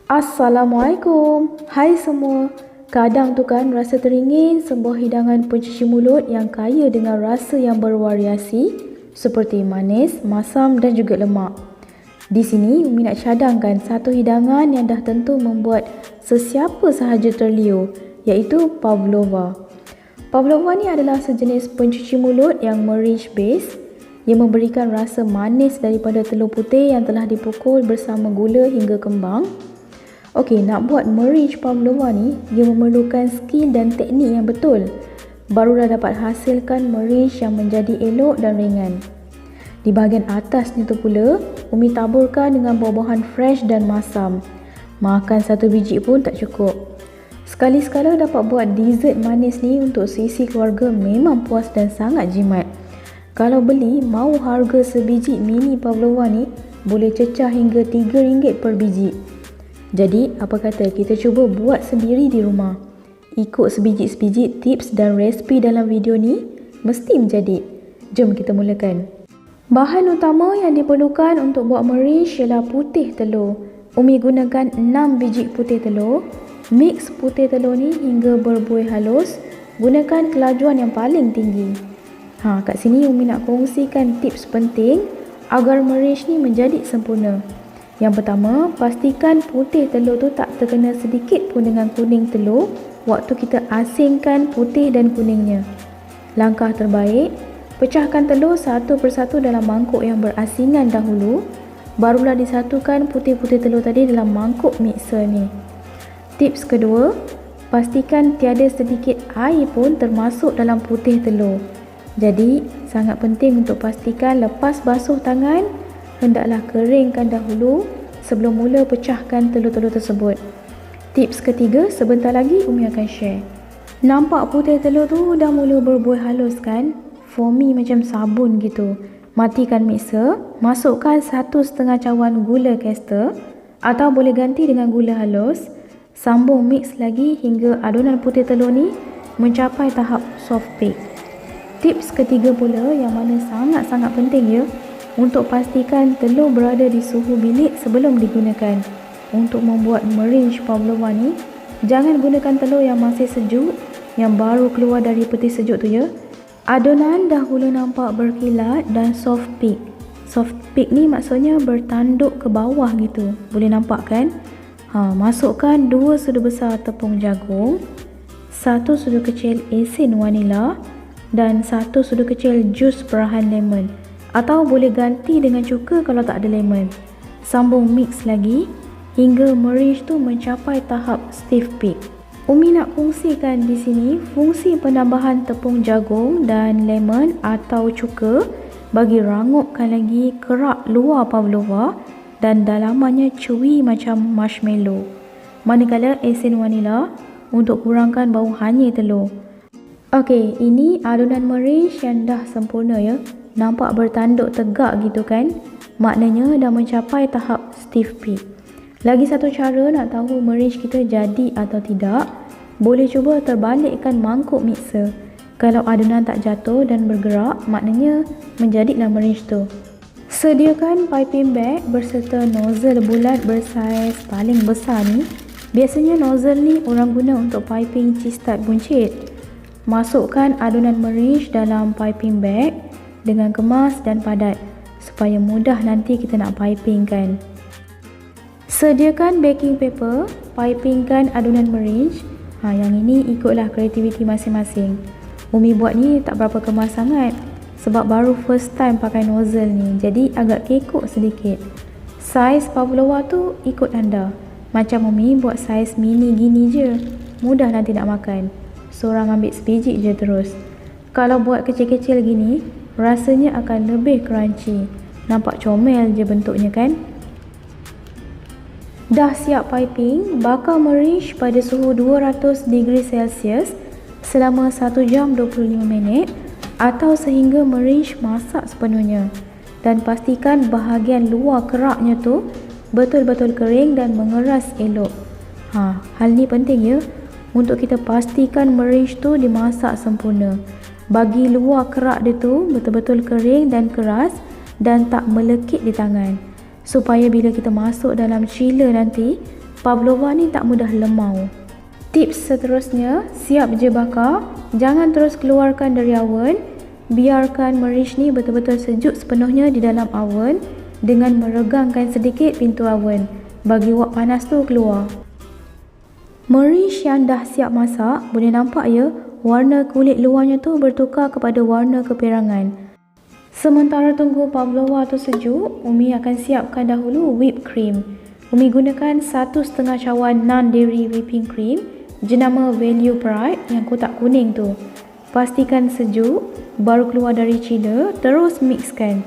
Assalamualaikum. Hai semua. Kadang tu kan rasa teringin sebuah hidangan pencuci mulut yang kaya dengan rasa yang bervariasi seperti manis, masam dan juga lemak. Di sini Umi nak cadangkan satu hidangan yang dah tentu membuat sesiapa sahaja terliur, iaitu pavlova. Pavlova ni adalah sejenis pencuci mulut yang merinch base yang memberikan rasa manis daripada telur putih yang telah dipukul bersama gula hingga kembang. Okey, nak buat merinch pavlova ni, dia memerlukan skill dan teknik yang betul. Barulah dapat hasilkan merinch yang menjadi elok dan ringan. Di bahagian atas ni tu pula, Umi taburkan dengan buah-buahan fresh dan masam. Makan satu biji pun tak cukup. Sekali-sekala dapat buat dessert manis ni untuk seisi keluarga memang puas dan sangat jimat. Kalau beli, mau harga sebiji mini pavlova ni boleh cecah hingga RM3 per biji. Jadi, apa kata kita cuba buat sendiri di rumah. Ikut sebiji-sebiji tips dan resipi dalam video ni, mesti menjadi. Jom kita mulakan. Bahan utama yang diperlukan untuk buat merinch ialah putih telur. Umi gunakan 6 biji putih telur. Mix putih telur ni hingga berbuih halus. Gunakan kelajuan yang paling tinggi. Kat sini Umi nak kongsikan tips penting agar merinch ni menjadi sempurna. Yang pertama, pastikan putih telur tu tak terkena sedikit pun dengan kuning telur waktu kita asingkan putih dan kuningnya. Langkah terbaik, pecahkan telur satu persatu dalam mangkuk yang berasingan dahulu, barulah disatukan putih-putih telur tadi dalam mangkuk mixer ni. Tips kedua, pastikan tiada sedikit air pun termasuk dalam putih telur. Jadi, sangat penting untuk pastikan lepas basuh tangan, hendaklah keringkan dahulu sebelum mula pecahkan telur-telur tersebut. Tips ketiga, sebentar lagi Umi akan share. Nampak putih telur tu dah mula berbuih halus kan? Foamy macam sabun gitu. Matikan mixer, masukkan 1,5 cawan gula caster atau boleh ganti dengan gula halus. Sambung mix lagi hingga adunan putih telur ni mencapai tahap soft bake. Tips ketiga pula yang mana sangat-sangat penting ya, untuk pastikan telur berada di suhu bilik sebelum digunakan. Untuk membuat merinch pavlova ni, jangan gunakan telur yang masih sejuk, yang baru keluar dari peti sejuk tu ya. Adunan dahulu nampak berkilat dan soft peak. Soft peak ni maksudnya bertanduk ke bawah gitu. Boleh nampak kan? Masukkan 2 sudu besar tepung jagung, 1 sudu kecil asin vanila dan 1 sudu kecil jus perahan lemon. Atau boleh ganti dengan cuka kalau tak ada lemon. Sambung mix lagi hingga merinch tu mencapai tahap stiff peak. Umi nak kongsikan di sini fungsi penambahan tepung jagung dan lemon atau cuka bagi rangupkan lagi kerak luar pavlova dan dalamannya chewy macam marshmallow. Manakala asin vanila untuk kurangkan bau hanyir telur. Okey, ini adunan merinch yang dah sempurna ya. Nampak bertanduk tegak gitu kan? Maknanya dah mencapai tahap stiff peak. Lagi satu cara nak tahu merinch kita jadi atau tidak, boleh cuba terbalikkan mangkuk mixer. Kalau adunan tak jatuh dan bergerak, maknanya menjadilah merinch tu. Sediakan piping bag berserta nozzle bulat bersaiz paling besar ni. Biasanya nozzle ni orang guna untuk piping cheese tart buncit. Masukkan adunan merinch dalam piping bag dengan kemas dan padat supaya mudah nanti kita nak pipingkan. Sediakan baking paper, pipingkan adunan merinch. Yang ini ikutlah kreativiti masing-masing. Umi buat ni tak berapa kemas sangat sebab baru first time pakai nozzle ni, jadi agak kekok sedikit. Saiz pavlova tu ikut anda. Macam Umi buat saiz mini gini je, mudah nanti nak makan. Seorang ambil sebiji je terus. Kalau buat kecil-kecil gini, rasanya akan lebih crunchy. Nampak comel je bentuknya kan? Dah siap piping, bakar merinch pada suhu 200 degree Celsius selama 1 jam 25 minit atau sehingga merinch masak sepenuhnya. Dan pastikan bahagian luar keraknya tu betul-betul kering dan mengeras elok. Hal ni penting ya, untuk kita pastikan merinch tu dimasak sempurna. Bagi luar kerak dia tu betul-betul kering dan keras dan tak melekit di tangan. supaya bila kita masuk dalam chiller nanti pavlova ni tak mudah lemau. Tips seterusnya, siap je bakar, jangan terus keluarkan dari oven. Biarkan merinch ni betul-betul sejuk sepenuhnya di dalam oven dengan meregangkan sedikit pintu oven bagi wap panas tu keluar. Merinch yang dah siap masak, boleh nampak ya, warna kulit luarnya tu bertukar kepada warna keperangan. Sementara tunggu pavlova tu sejuk, Umi akan siapkan dahulu whipped cream. Umi gunakan 1,5 cawan non-dairy whipping cream jenama Value Pride yang kotak kuning tu. Pastikan sejuk, baru keluar dari chiller, terus mixkan.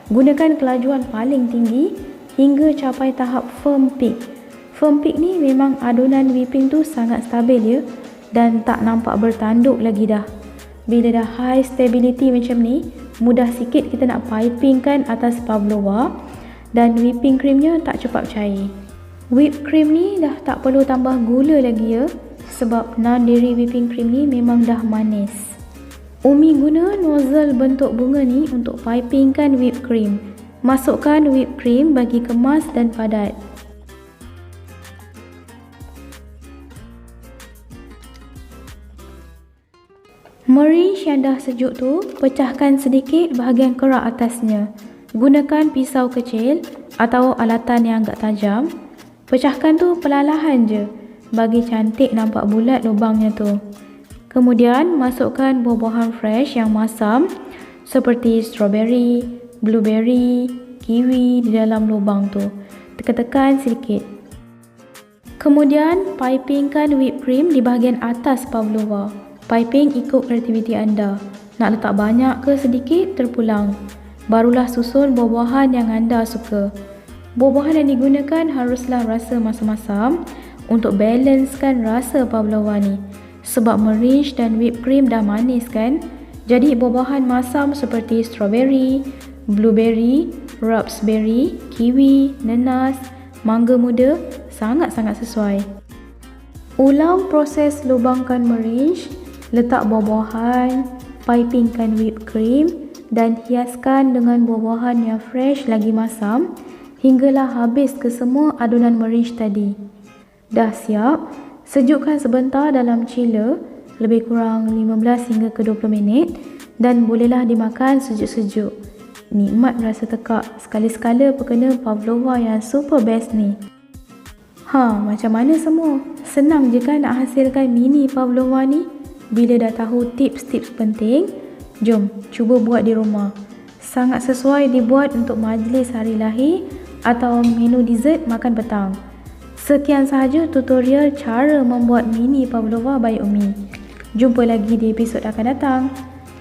Gunakan kelajuan paling tinggi hingga capai tahap firm peak. Firm peak ni memang adunan whipping tu sangat stabil ya, dan tak nampak bertanduk lagi dah. Bila dah high stability macam ni, mudah sikit kita nak pipingkan atas pavlova dan whipping creamnya tak cepat cair. Whipped cream ni dah tak perlu tambah gula lagi ya, sebab non-dairy whipping cream ni memang dah manis. Umi guna nozzle bentuk bunga ni untuk pipingkan whipped cream. Masukkan whipped cream bagi kemas dan padat. Merinch yang dah sejuk tu, pecahkan sedikit bahagian kerak atasnya. Gunakan pisau kecil atau alatan yang agak tajam. Pecahkan tu perlahan je, bagi cantik nampak bulat lubangnya tu. Kemudian masukkan buah-buahan fresh yang masam seperti strawberry, blueberry, kiwi di dalam lubang tu. Tekan-tekan sedikit. Kemudian pipingkan whipped cream di bahagian atas pavlova. Piping ikut kreativiti anda. Nak letak banyak ke sedikit, terpulang. Barulah susun buah-buahan yang anda suka. Buah-buahan yang digunakan haruslah rasa masam-masam untuk balancekan rasa pavlova ni. Sebab merinch dan whipped cream dah manis kan? Jadi buah-buahan masam seperti strawberry, blueberry, raspberry, kiwi, nenas, mangga muda sangat-sangat sesuai. Ulang proses lubangkan merinch, letak buah-buahan, pipingkan whipped cream dan hiaskan dengan buah-buahan yang fresh lagi masam hinggalah habis ke semua adunan merinch tadi. Dah siap, sejukkan sebentar dalam chiller lebih kurang 15 hingga ke 20 minit dan bolehlah dimakan sejuk-sejuk. Nikmat rasa tekak, sekali-sekala perkena pavlova yang super best ni. Macam mana semua? Senang je kan nak hasilkan mini pavlova ni? Bila dah tahu tips-tips penting, jom cuba buat di rumah. Sangat sesuai dibuat untuk majlis hari lahir atau menu dessert makan petang. Sekian sahaja tutorial cara membuat mini pavlova by Umi. Jumpa lagi di episod akan datang.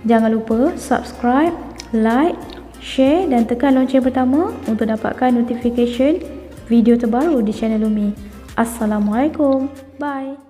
Jangan lupa subscribe, like, share dan tekan lonceng pertama untuk dapatkan notification video terbaru di channel Umi. Assalamualaikum. Bye.